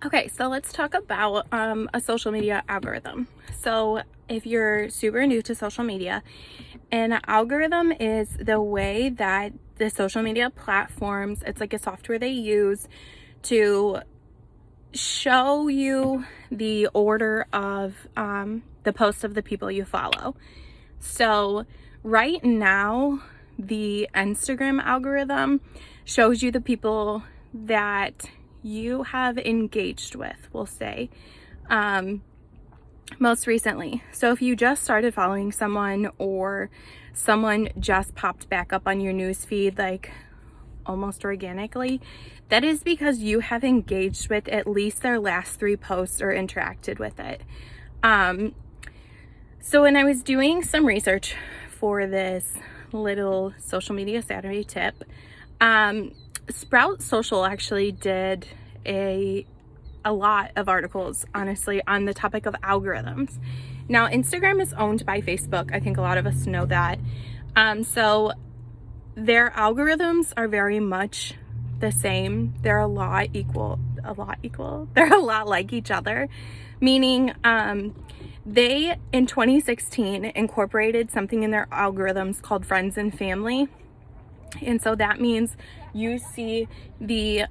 Okay, so let's talk about a social media algorithm. So if you're super new to social media, an algorithm is the way that the social media platforms, it's like a software they use to show you the order of the posts of the people you follow. So right now, the Instagram algorithm shows you the people that you have engaged with, we'll say, most recently. So if you just started following someone or someone just popped back up on your news feed, like almost organically, that is because you have engaged with at least their last 3 posts or interacted with it. So when I was doing some research for this little social media Saturday tip, Sprout Social actually did a lot of articles, honestly, on the topic of algorithms. Now, Instagram is owned by Facebook. I think a lot of us know that. So their algorithms are very much the same. They're a lot equal. They're a lot like each other, meaning they, in 2016, incorporated something in their algorithms called friends and family. And so that means you see the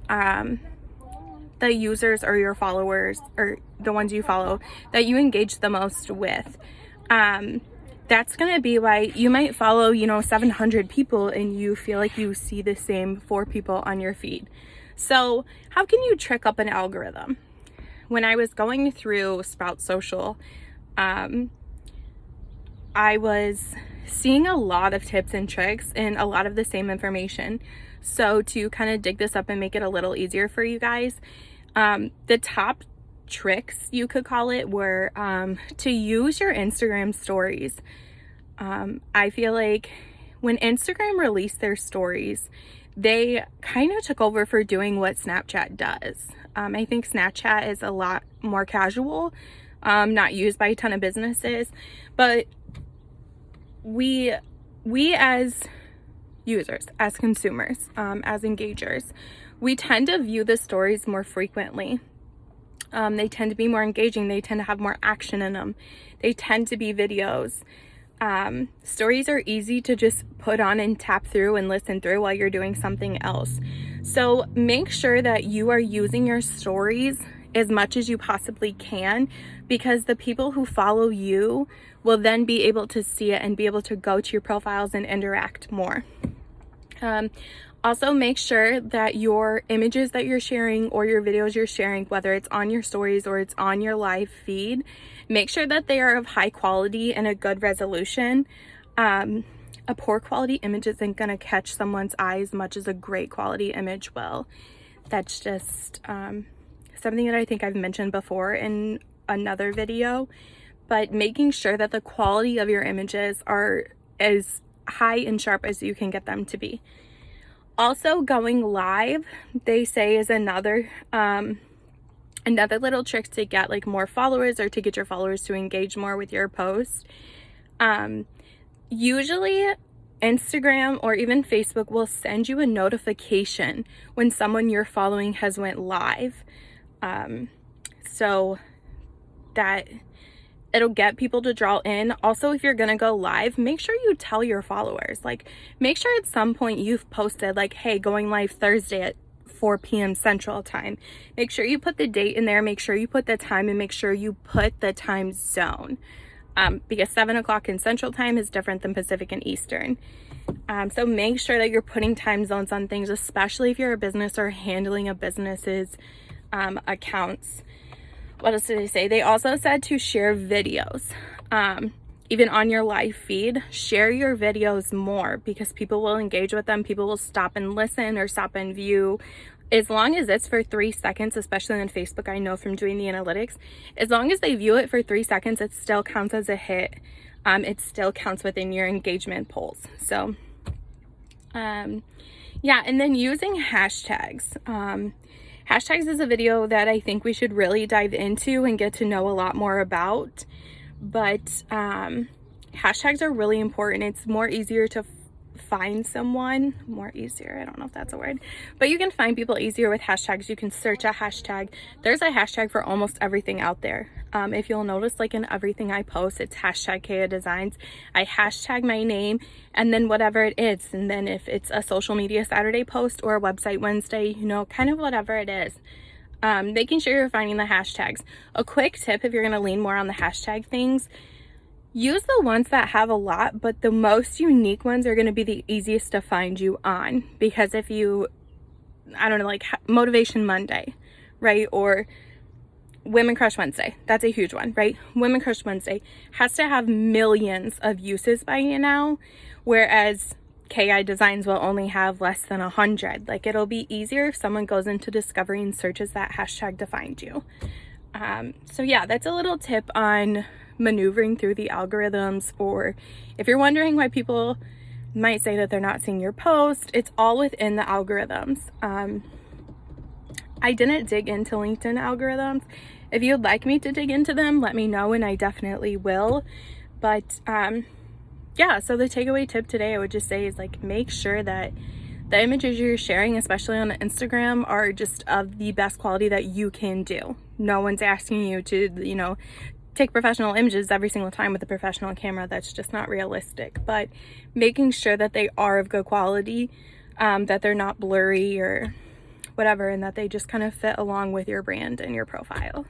users or your followers or the ones you follow that you engage the most with. That's going to be why you might follow, 700 people and you feel like you see the same 4 people on your feed. So how can you trick up an algorithm? When I was going through Sprout Social, I was seeing a lot of tips and tricks and a lot of the same information. So to kind of dig this up and make it a little easier for you guys, the top tricks, you could call it, were to use your Instagram stories. I feel like when Instagram released their stories, they kind of took over for doing what Snapchat does. I think Snapchat is a lot more casual, not used by a ton of businesses, but we as users, as consumers, as engagers, we tend to view the stories more frequently. They tend to be more engaging. They tend to have more action in them. They tend to be videos. Stories are easy to just put on and tap through and listen through while you're doing something else. So make sure that you are using your stories as much as you possibly can, because the people who follow you will then be able to see it and be able to go to your profiles and interact more. Also, make sure that your images that you're sharing or your videos you're sharing, whether it's on your stories or it's on your live feed, make sure that they are of high quality and a good resolution. A poor quality image isn't going to catch someone's eye as much as a great quality image will. That's just something that I think I've mentioned before in another video, but making sure that the quality of your images are as high and sharp as you can get them to be. Also, going live, they say, is another little trick to get like more followers or to get your followers to engage more with your post. Usually Instagram or even Facebook will send you a notification when someone you're following has went live. So that it'll get people to draw in. Also, if you're gonna go live, make sure you tell your followers. Like, make sure at some point you've posted like, hey, going live Thursday at 4 p.m. Central Time. Make sure you put the date in there, make sure you put the time, and make sure you put the time zone. Because 7 o'clock in Central Time is different than Pacific and Eastern. So make sure that you're putting time zones on things, especially if you're a business or handling a business's accounts. What else did they say? They also said to share videos. Even on your live feed, share your videos more, because people will engage with them. People will stop and listen or stop and view. As long as it's for 3 seconds, especially on Facebook, I know from doing the analytics, as long as they view it for 3 seconds, it still counts as a hit. It still counts within your engagement polls. So, yeah, and then using hashtags. Hashtags is a video that I think we should really dive into and get to know a lot more about. But hashtags are really important. It's more easier to find someone more easier. I don't know if that's a word, but you can find people easier with hashtags. You can search a hashtag. There's a hashtag for almost everything out there. If you'll notice, like in everything I post, it's hashtag Kaya Designs. I hashtag my name and then whatever it is. And then if it's a social media Saturday post or a website Wednesday, you know, kind of whatever it is. Making sure you're finding the hashtags. A quick tip if you're going to lean more on the hashtag things, use the ones that have a lot, but the most unique ones are going to be the easiest to find you on. Because if you, I don't know, like Motivation Monday, right? Or Women Crush Wednesday, that's a huge one, right? Women Crush Wednesday has to have millions of uses by now, whereas KI Designs will only have less than 100. Like, it'll be easier if someone goes into discovery and searches that hashtag to find you. So yeah, that's a little tip on maneuvering through the algorithms, or if you're wondering why people might say that they're not seeing your post, it's all within the algorithms. I didn't dig into LinkedIn algorithms. If you'd like me to dig into them, let me know and I definitely will. But yeah, so the takeaway tip today I would just say is, like, make sure that the images you're sharing, especially on Instagram, are just of the best quality that you can do. No one's asking you to, you know, take professional images every single time with a professional camera. That's just not realistic. But making sure that they are of good quality, that they're not blurry or whatever, and that they just kind of fit along with your brand and your profile.